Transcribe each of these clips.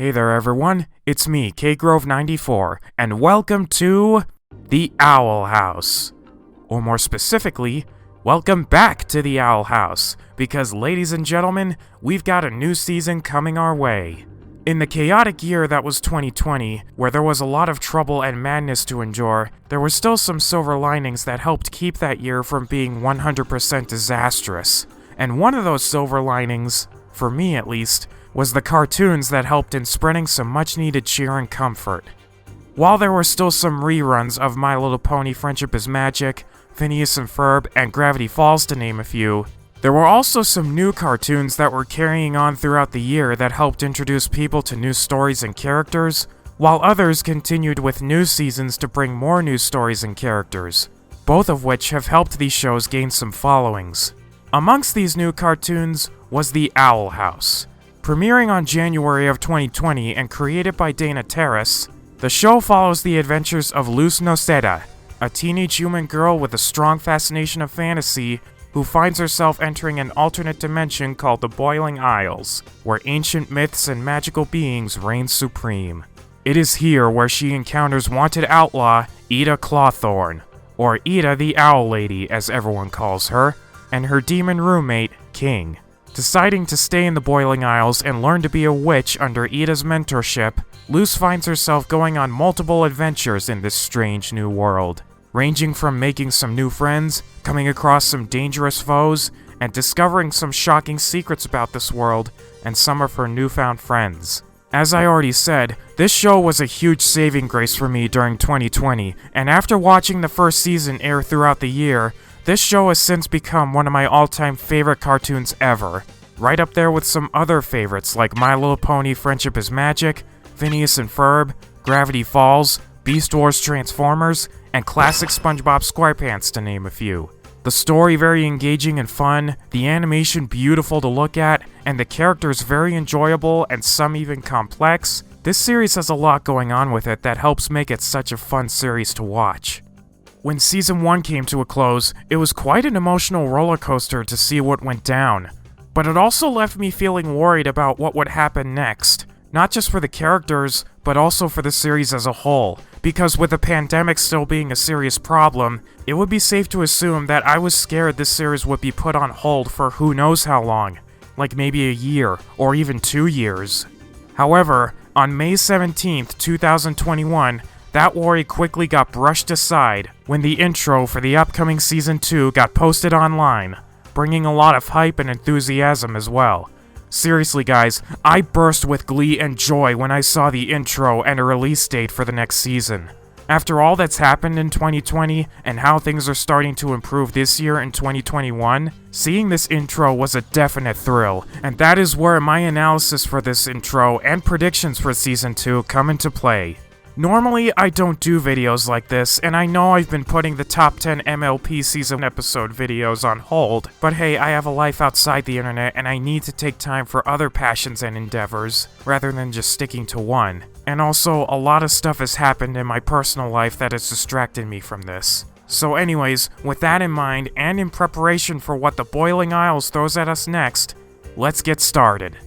Hey there everyone, it's me, KGrove94, and welcome to The Owl House. Or more specifically, welcome back to The Owl House, because ladies and gentlemen, we've got a new season coming our way. In the chaotic year that was 2020, where there was a lot of trouble and madness to endure, there were still some silver linings that helped keep that year from being 100% disastrous. And one of those silver linings, for me at least, was the cartoons that helped in spreading some much-needed cheer and comfort. While there were still some reruns of My Little Pony Friendship is Magic, Phineas and Ferb, and Gravity Falls to name a few, there were also some new cartoons that were carrying on throughout the year that helped introduce people to new stories and characters, while others continued with new seasons to bring more new stories and characters, both of which have helped these shows gain some followings. Amongst these new cartoons was The Owl House. Premiering on January of 2020 and created by Dana Terrace, the show follows the adventures of Luz Noceda, a teenage human girl with a strong fascination of fantasy who finds herself entering an alternate dimension called the Boiling Isles, where ancient myths and magical beings reign supreme. It is here where she encounters wanted outlaw Ida Clawthorne, or Ida the Owl Lady as everyone calls her, and her demon roommate, King. Deciding to stay in the Boiling Isles and learn to be a witch under Ida's mentorship, Luz finds herself going on multiple adventures in this strange new world, ranging from making some new friends, coming across some dangerous foes, and discovering some shocking secrets about this world and some of her newfound friends. As I already said, this show was a huge saving grace for me during 2020, and after watching the first season air throughout the year, this show has since become one of my all-time favorite cartoons ever, right up there with some other favorites like My Little Pony Friendship is Magic, Phineas and Ferb, Gravity Falls, Beast Wars Transformers, and classic SpongeBob SquarePants to name a few. The story very engaging and fun, the animation beautiful to look at, and the characters very enjoyable and some even complex. This series has a lot going on with it that helps make it such a fun series to watch. When Season 1 came to a close, it was quite an emotional roller coaster to see what went down. But it also left me feeling worried about what would happen next, not just for the characters, but also for the series as a whole, because with the pandemic still being a serious problem, it would be safe to assume that I was scared this series would be put on hold for who knows how long, like maybe a year, or even 2 years. However, on May 17th, 2021, that worry quickly got brushed aside when the intro for the upcoming Season 2 got posted online, bringing a lot of hype and enthusiasm as well. Seriously guys, I burst with glee and joy when I saw the intro and a release date for the next season. After all that's happened in 2020 and how things are starting to improve this year in 2021, seeing this intro was a definite thrill, and that is where my analysis for this intro and predictions for Season 2 come into play. Normally, I don't do videos like this, and I know I've been putting the top 10 MLP season episode videos on hold, but hey, I have a life outside the internet and I need to take time for other passions and endeavors, rather than just sticking to one. And also, a lot of stuff has happened in my personal life that has distracted me from this. So anyways, with that in mind, and in preparation for what the Boiling Isles throws at us next, let's get started.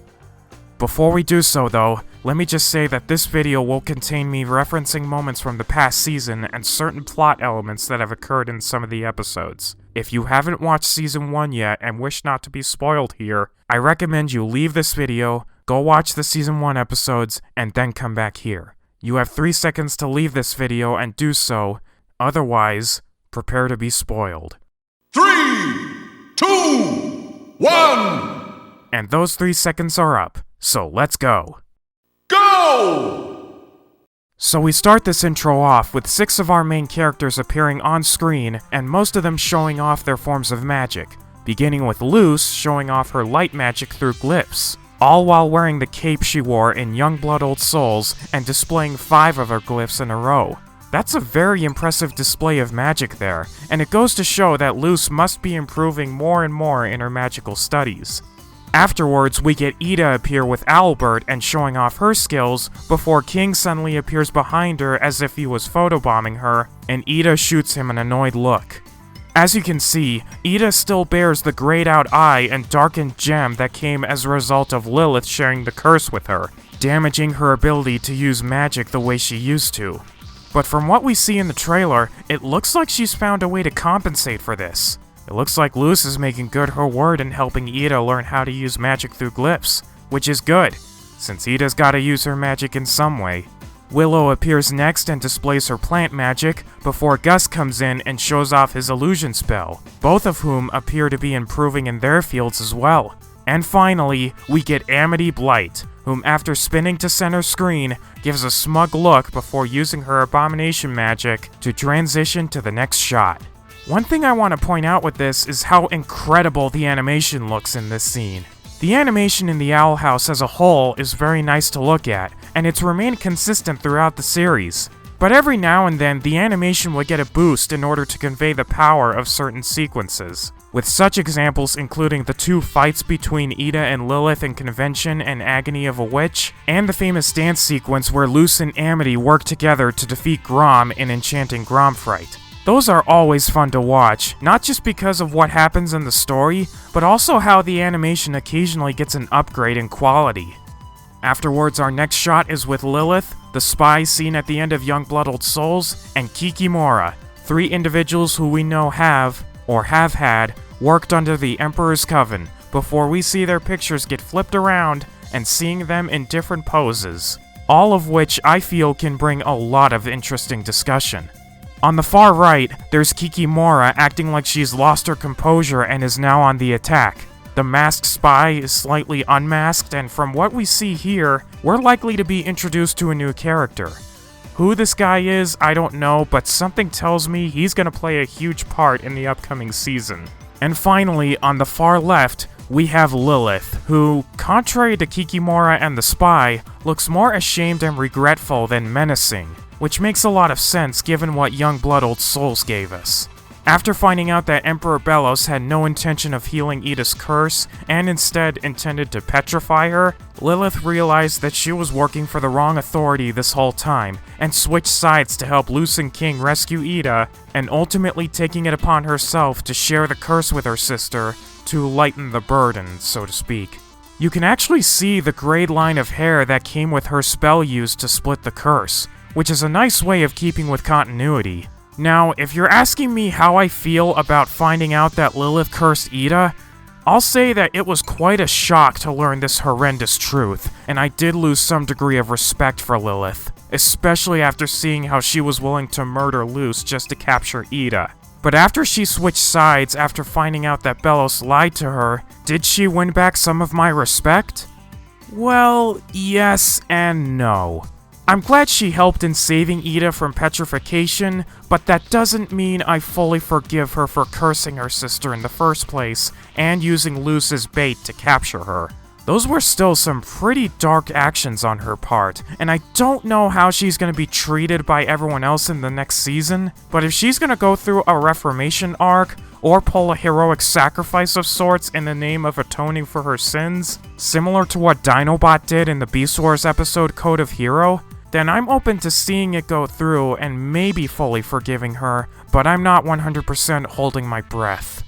Before we do so though, let me just say that this video will contain me referencing moments from the past season and certain plot elements that have occurred in some of the episodes. If you haven't watched Season 1 yet and wish not to be spoiled here, I recommend you leave this video, go watch the Season 1 episodes, and then come back here. You have 3 seconds to leave this video and do so, otherwise, prepare to be spoiled. 3, 2, 1! And those 3 seconds are up, so let's go! Go! So we start this intro off with 6 of our main characters appearing on screen, and most of them showing off their forms of magic, beginning with Luz showing off her light magic through glyphs, all while wearing the cape she wore in Youngblood Old Souls and displaying 5 of her glyphs in a row. That's a very impressive display of magic there, and it goes to show that Luz must be improving more and more in her magical studies. Afterwards, we get Ida appear with Owlbert and showing off her skills, before King suddenly appears behind her as if he was photobombing her, and Ida shoots him an annoyed look. As you can see, Ida still bears the grayed out eye and darkened gem that came as a result of Lilith sharing the curse with her, damaging her ability to use magic the way she used to. But from what we see in the trailer, it looks like she's found a way to compensate for this. It looks like Luz is making good her word in helping Ida learn how to use magic through glyphs, which is good, since Ida's gotta use her magic in some way. Willow appears next and displays her plant magic, before Gus comes in and shows off his illusion spell, both of whom appear to be improving in their fields as well. And finally, we get Amity Blight, whom after spinning to center screen, gives a smug look before using her abomination magic to transition to the next shot. One thing I want to point out with this is how incredible the animation looks in this scene. The animation in the Owl House as a whole is very nice to look at, and it's remained consistent throughout the series. But every now and then, the animation would get a boost in order to convey the power of certain sequences, with such examples including the 2 fights between Ida and Lilith in Convention and Agony of a Witch, and the famous dance sequence where Luz and Amity work together to defeat Grom in Enchanting Gromfright. Those are always fun to watch, not just because of what happens in the story, but also how the animation occasionally gets an upgrade in quality. Afterwards, our next shot is with Lilith, the spy seen at the end of Youngblood Old Souls, and Kikimora, 3 individuals who we know have, or have had, worked under the Emperor's Coven, before we see their pictures get flipped around and seeing them in different poses, all of which I feel can bring a lot of interesting discussion. On the far right, there's Kikimora acting like she's lost her composure and is now on the attack. The masked spy is slightly unmasked, and from what we see here, we're likely to be introduced to a new character. Who this guy is, I don't know, but something tells me he's gonna play a huge part in the upcoming season. And finally, on the far left, we have Lilith, who, contrary to Kikimora and the spy, looks more ashamed and regretful than menacing, which makes a lot of sense given what Youngblood Old Souls gave us. After finding out that Emperor Belos had no intention of healing Ida's curse, and instead intended to petrify her, Lilith realized that she was working for the wrong authority this whole time, and switched sides to help Lucen King rescue Ida, and ultimately taking it upon herself to share the curse with her sister, to lighten the burden, so to speak. You can actually see the grayed line of hair that came with her spell used to split the curse, which is a nice way of keeping with continuity. Now, if you're asking me how I feel about finding out that Lilith cursed Ida, I'll say that it was quite a shock to learn this horrendous truth, and I did lose some degree of respect for Lilith, especially after seeing how she was willing to murder Luz just to capture Ida. But after she switched sides after finding out that Belos lied to her, did she win back some of my respect? Well, yes and no. I'm glad she helped in saving Ida from petrification, but that doesn't mean I fully forgive her for cursing her sister in the first place and using Luz as bait to capture her. Those were still some pretty dark actions on her part, and I don't know how she's gonna be treated by everyone else in the next season, but if she's gonna go through a reformation arc, or pull a heroic sacrifice of sorts in the name of atoning for her sins, similar to what Dinobot did in the Beast Wars episode Code of Hero, then I'm open to seeing it go through and maybe fully forgiving her, but I'm not 100% holding my breath.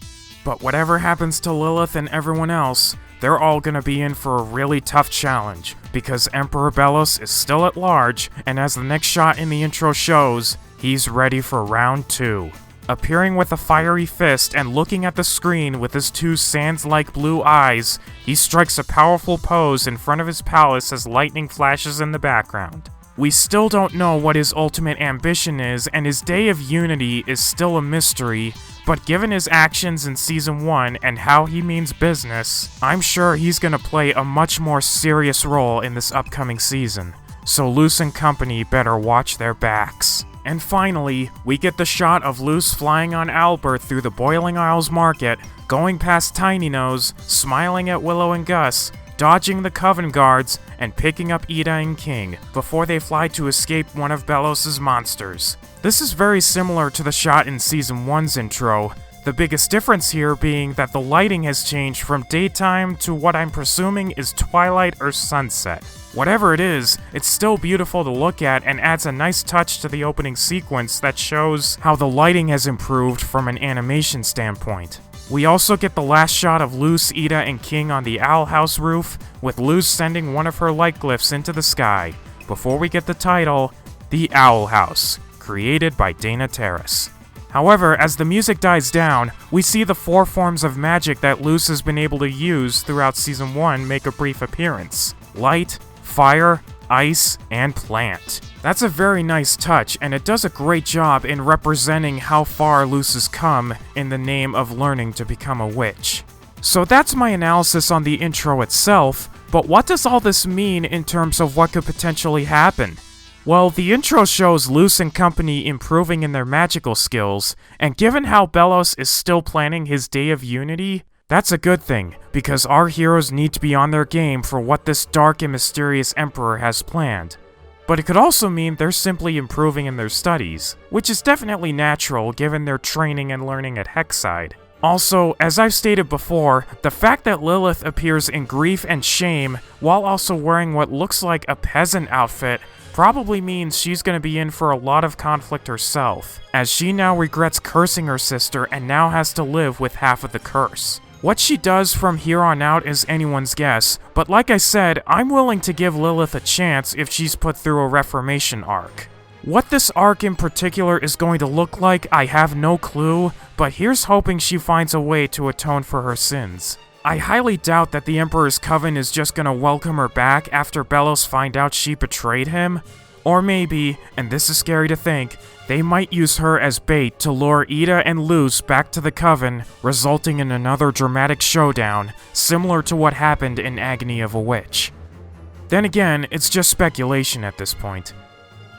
But whatever happens to Lilith and everyone else, they're all gonna be in for a really tough challenge, because Emperor Belos is still at large, and as the next shot in the intro shows, he's ready for round 2. Appearing with a fiery fist and looking at the screen with his 2 sands-like blue eyes, he strikes a powerful pose in front of his palace as lightning flashes in the background. We still don't know what his ultimate ambition is, and his Day of Unity is still a mystery, but given his actions in Season 1 and how he means business, I'm sure he's gonna play a much more serious role in this upcoming season, so Luz and company better watch their backs. And finally, we get the shot of Luz flying on Albert through the Boiling Isles Market, going past Tiny Nose, smiling at Willow and Gus, dodging the Coven guards, and picking up Ida and King, before they fly to escape one of Belos' monsters. This is very similar to the shot in Season 1's intro, the biggest difference here being that the lighting has changed from daytime to what I'm presuming is twilight or sunset. Whatever it is, it's still beautiful to look at and adds a nice touch to the opening sequence that shows how the lighting has improved from an animation standpoint. We also get the last shot of Luz, Ida, and King on the Owl House roof, with Luz sending one of her light glyphs into the sky, before we get the title, The Owl House, created by Dana Terrace. However, as the music dies down, we see the 4 forms of magic that Luz has been able to use throughout Season 1 make a brief appearance. Light, fire, ice, and plant. That's a very nice touch, and it does a great job in representing how far Luz has come in the name of learning to become a witch. So that's my analysis on the intro itself, but what does all this mean in terms of what could potentially happen? Well, the intro shows Luz and company improving in their magical skills, and given how Belos is still planning his Day of Unity, that's a good thing, because our heroes need to be on their game for what this dark and mysterious Emperor has planned. But it could also mean they're simply improving in their studies, which is definitely natural given their training and learning at Hexside. Also, as I've stated before, the fact that Lilith appears in grief and shame while also wearing what looks like a peasant outfit probably means she's going to be in for a lot of conflict herself, as she now regrets cursing her sister and now has to live with half of the curse. What she does from here on out is anyone's guess, but like I said, I'm willing to give Lilith a chance if she's put through a reformation arc. What this arc in particular is going to look like, I have no clue, but here's hoping she finds a way to atone for her sins. I highly doubt that the Emperor's Coven is just gonna welcome her back after Belos find out she betrayed him. Or maybe, and this is scary to think, they might use her as bait to lure Ida and Luz back to the Coven, resulting in another dramatic showdown, similar to what happened in Agony of a Witch. Then again, it's just speculation at this point.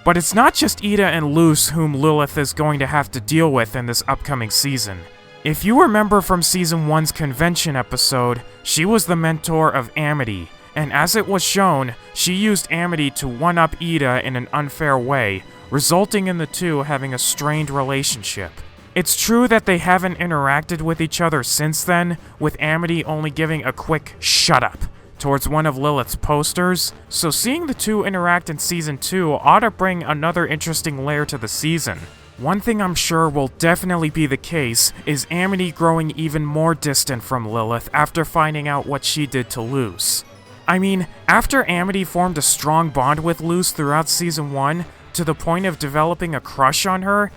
But it's not just Ida and Luz whom Lilith is going to have to deal with in this upcoming season. If you remember from Season 1's convention episode, she was the mentor of Amity, and as it was shown, she used Amity to one-up Ida in an unfair way, resulting in the two having a strained relationship. It's true that they haven't interacted with each other since then, with Amity only giving a quick "shut up" towards one of Lilith's posters, so seeing the two interact in Season 2 ought to bring another interesting layer to the season. One thing I'm sure will definitely be the case is Amity growing even more distant from Lilith after finding out what she did to Luz. I mean, after Amity formed a strong bond with Luz throughout Season 1, to the point of developing a crush on her,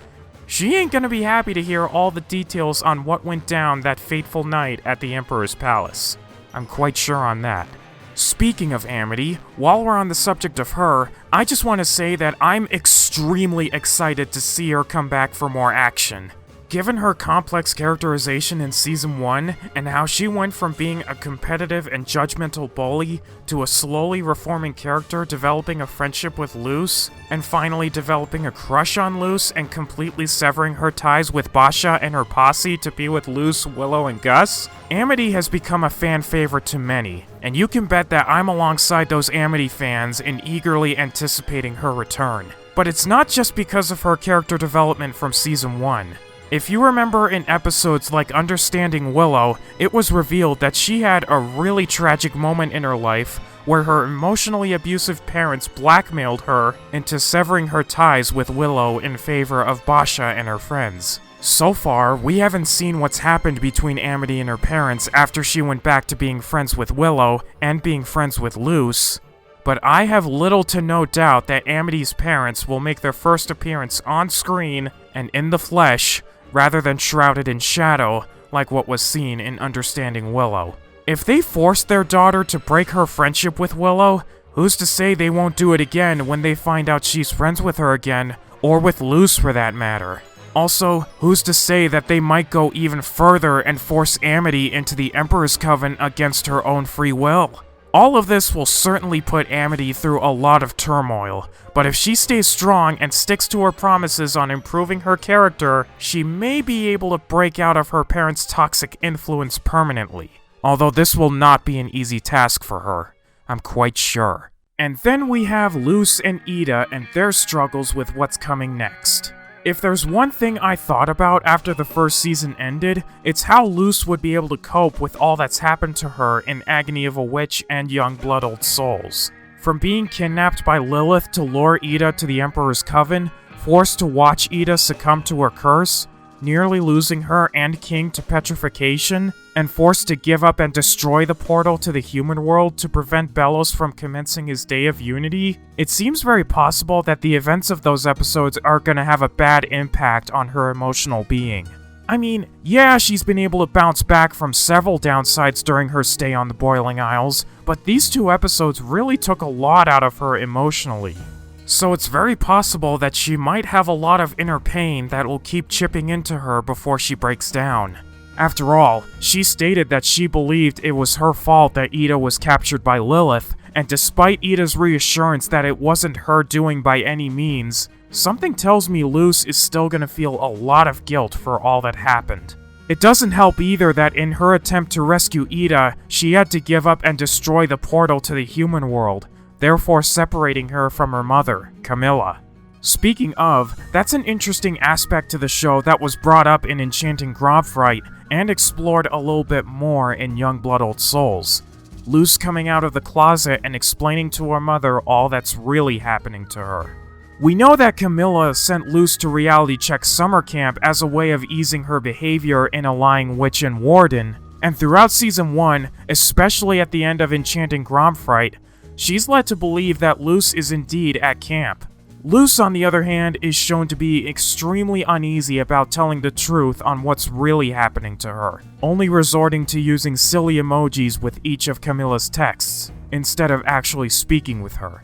she ain't gonna be happy to hear all the details on what went down that fateful night at the Emperor's Palace. I'm quite sure on that. Speaking of Amity, while we're on the subject of her, I just want to say that I'm extremely excited to see her come back for more action. Given her complex characterization in Season 1, and how she went from being a competitive and judgmental bully to a slowly reforming character developing a friendship with Luz, and finally developing a crush on Luz and completely severing her ties with Basha and her posse to be with Luz, Willow, and Gus, Amity has become a fan favorite to many, and you can bet that I'm alongside those Amity fans in eagerly anticipating her return. But it's not just because of her character development from Season 1. If you remember in episodes like Understanding Willow, it was revealed that she had a really tragic moment in her life where her emotionally abusive parents blackmailed her into severing her ties with Willow in favor of Basha and her friends. So far, we haven't seen what's happened between Amity and her parents after she went back to being friends with Willow and being friends with Luz, but I have little to no doubt that Amity's parents will make their first appearance on screen and in the flesh, rather than shrouded in shadow, like what was seen in Understanding Willow. If they forced their daughter to break her friendship with Willow, who's to say they won't do it again when they find out she's friends with her again, or with Luz for that matter? Also, who's to say that they might go even further and force Amity into the Emperor's Coven against her own free will? All of this will certainly put Amity through a lot of turmoil, but if she stays strong and sticks to her promises on improving her character, she may be able to break out of her parents' toxic influence permanently. Although this will not be an easy task for her, I'm quite sure. And then we have Luz and Ida and their struggles with what's coming next. If there's one thing I thought about after the first season ended, it's how Luz would be able to cope with all that's happened to her in Agony of a Witch and Young Blood Old Souls. From being kidnapped by Lilith to lure Ida to the Emperor's Coven, forced to watch Ida succumb to her curse, nearly losing her and King to petrification, and forced to give up and destroy the portal to the human world to prevent Belos from commencing his Day of Unity, it seems very possible that the events of those episodes are gonna have a bad impact on her emotional being. I mean, yeah, she's been able to bounce back from several downsides during her stay on the Boiling Isles, but these 2 episodes really took a lot out of her emotionally. So it's very possible that she might have a lot of inner pain that will keep chipping into her before she breaks down. After all, she stated that she believed it was her fault that Ida was captured by Lilith, and despite Ida's reassurance that it wasn't her doing by any means, something tells me Luz is still gonna feel a lot of guilt for all that happened. It doesn't help either that in her attempt to rescue Ida, she had to give up and destroy the portal to the human world, therefore separating her from her mother, Camilla. Speaking of, that's an interesting aspect to the show that was brought up in Enchanting Grobfright and explored a little bit more in Youngblood Old Souls. Luz coming out of the closet and explaining to her mother all that's really happening to her. We know that Camilla sent Luz to reality check summer camp as a way of easing her behavior in a lying witch and warden, and throughout Season 1, especially at the end of Enchanting Grobfright, she's led to believe that Luz is indeed at camp. Luz, on the other hand, is shown to be extremely uneasy about telling the truth on what's really happening to her, only resorting to using silly emojis with each of Camilla's texts, instead of actually speaking with her.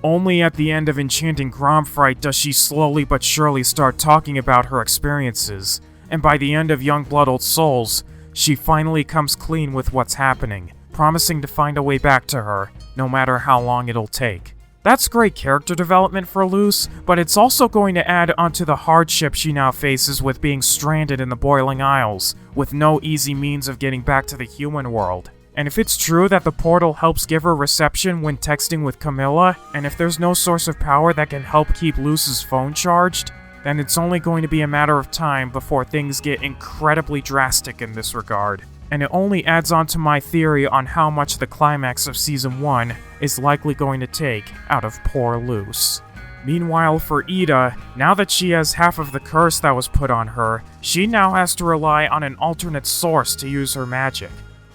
Only at the end of Enchanting Grobfright does she slowly but surely start talking about her experiences, and by the end of Youngblood Old Souls, she finally comes clean with what's happening, promising to find a way back to her, no matter how long it'll take. That's great character development for Luz, but it's also going to add onto the hardship she now faces with being stranded in the Boiling Isles, with no easy means of getting back to the human world. And if it's true that the portal helps give her reception when texting with Camilla, and if there's no source of power that can help keep Luz's phone charged, then it's only going to be a matter of time before things get incredibly drastic in this regard. And it only adds on to my theory on how much the climax of Season 1 is likely going to take out of poor Luz. Meanwhile, for Ida, now that she has half of the curse that was put on her, she now has to rely on an alternate source to use her magic.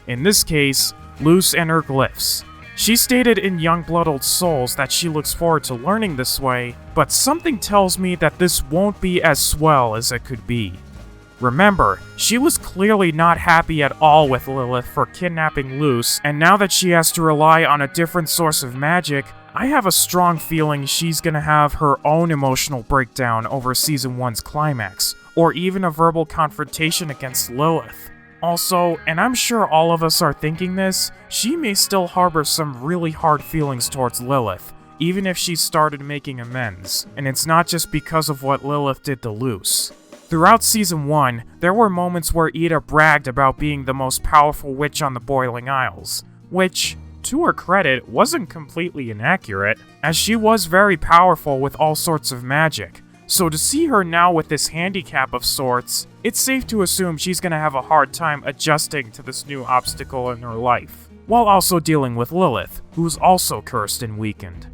In this case, Luz and her glyphs. She stated in Youngblood Old Souls that she looks forward to learning this way, but something tells me that this won't be as swell as it could be. Remember, she was clearly not happy at all with Lilith for kidnapping Luz, and now that she has to rely on a different source of magic, I have a strong feeling she's gonna have her own emotional breakdown over Season 1's climax, or even a verbal confrontation against Lilith. Also, and I'm sure all of us are thinking this, she may still harbor some really hard feelings towards Lilith, even if she's started making amends, and it's not just because of what Lilith did to Luz. Throughout Season 1, there were moments where Ida bragged about being the most powerful witch on the Boiling Isles, which, to her credit, wasn't completely inaccurate, as she was very powerful with all sorts of magic. So to see her now with this handicap of sorts, it's safe to assume she's gonna have a hard time adjusting to this new obstacle in her life, while also dealing with Lilith, who's also cursed and weakened.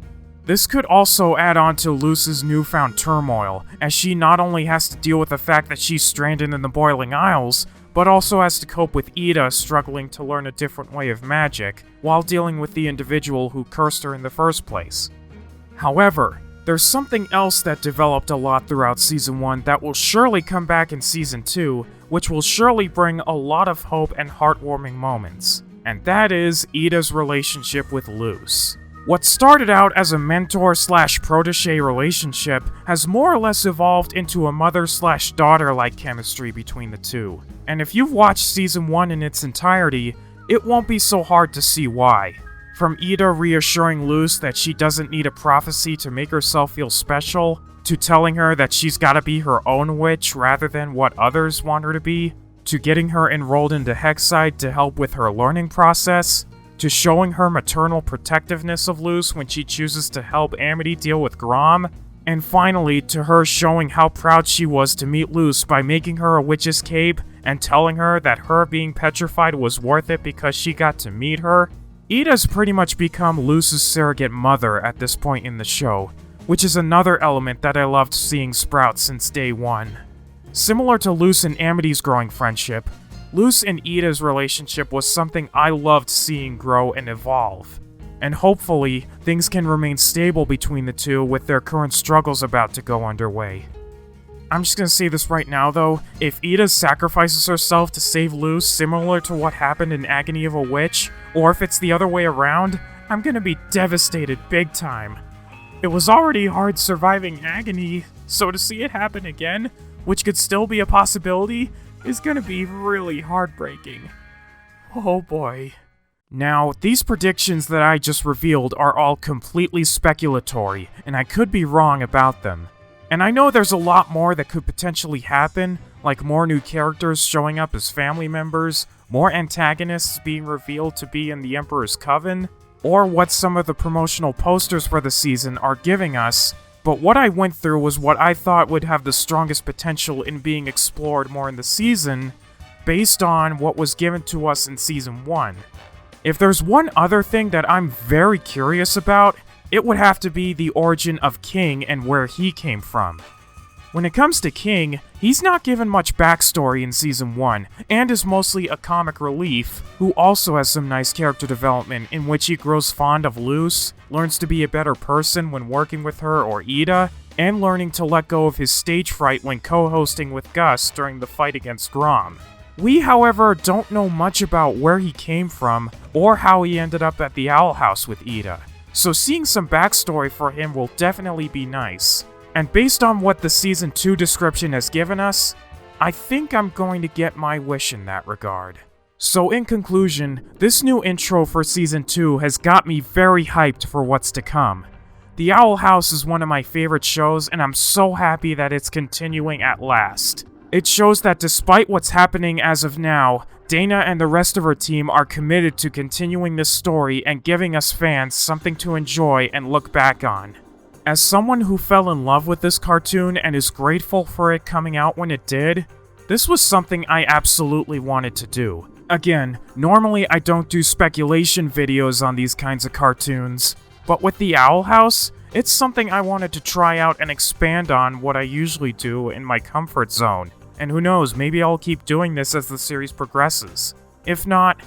This could also add on to Luz's newfound turmoil, as she not only has to deal with the fact that she's stranded in the Boiling Isles, but also has to cope with Ida struggling to learn a different way of magic, while dealing with the individual who cursed her in the first place. However, there's something else that developed a lot throughout Season 1 that will surely come back in Season 2, which will surely bring a lot of hope and heartwarming moments, and that is Ida's relationship with Luz. What started out as a mentor-slash-protege relationship has more or less evolved into a mother-slash-daughter-like chemistry between the two. And if you've watched Season 1 in its entirety, it won't be so hard to see why. From Ida reassuring Luz that she doesn't need a prophecy to make herself feel special, to telling her that she's gotta be her own witch rather than what others want her to be, to getting her enrolled into Hexside to help with her learning process, to showing her maternal protectiveness of Luz when she chooses to help Amity deal with Grom, and finally to her showing how proud she was to meet Luz by making her a witch's cape and telling her that her being petrified was worth it because she got to meet her. Ida's pretty much become Luz's surrogate mother at this point in the show, which is another element that I loved seeing sprout since day one. Similar to Luce and Amity's growing friendship, Luce and Ida's relationship was something I loved seeing grow and evolve. And hopefully, things can remain stable between the two with their current struggles about to go underway. I'm just gonna say this right now though, if Ida sacrifices herself to save Luce similar to what happened in Agony of a Witch, or if it's the other way around, I'm gonna be devastated big time. It was already hard surviving Agony, so to see it happen again, which could still be a possibility, is gonna be really heartbreaking. Oh boy. Now, these predictions that I just revealed are all completely speculatory, and I could be wrong about them. And I know there's a lot more that could potentially happen, like more new characters showing up as family members, more antagonists being revealed to be in the Emperor's Coven, or what some of the promotional posters for the season are giving us, but what I went through was what I thought would have the strongest potential in being explored more in the season, based on what was given to us in Season 1. If there's one other thing that I'm very curious about, it would have to be the origin of King and where he came from. When it comes to King, he's not given much backstory in Season 1, and is mostly a comic relief, who also has some nice character development in which he grows fond of Luce, learns to be a better person when working with her or Ida, and learning to let go of his stage fright when co-hosting with Gus during the fight against Grom. We, however, don't know much about where he came from, or how he ended up at the Owl House with Ida, so seeing some backstory for him will definitely be nice. And based on what the Season 2 description has given us, I think I'm going to get my wish in that regard. So in conclusion, this new intro for Season 2 has got me very hyped for what's to come. The Owl House is one of my favorite shows, and I'm so happy that it's continuing at last. It shows that despite what's happening as of now, Dana and the rest of her team are committed to continuing this story and giving us fans something to enjoy and look back on. As someone who fell in love with this cartoon and is grateful for it coming out when it did, this was something I absolutely wanted to do. Again, normally I don't do speculation videos on these kinds of cartoons, but with the Owl House, it's something I wanted to try out and expand on what I usually do in my comfort zone. And who knows, maybe I'll keep doing this as the series progresses. If not,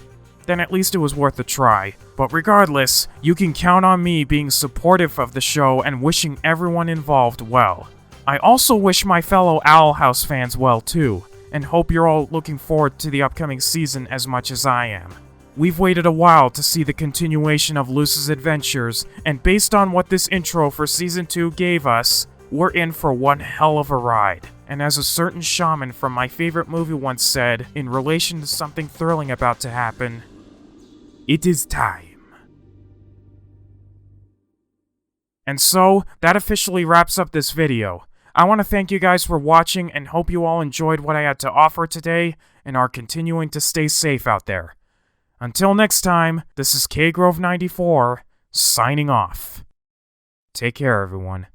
then at least it was worth a try. But regardless, you can count on me being supportive of the show and wishing everyone involved well. I also wish my fellow Owl House fans well too, and hope you're all looking forward to the upcoming season as much as I am. We've waited a while to see the continuation of Luce's adventures, and based on what this intro for Season 2 gave us, we're in for one hell of a ride. And as a certain shaman from my favorite movie once said, in relation to something thrilling about to happen, it is time. And so, that officially wraps up this video. I want to thank you guys for watching and hope you all enjoyed what I had to offer today and are continuing to stay safe out there. Until next time, this is KGrove94, signing off. Take care, everyone.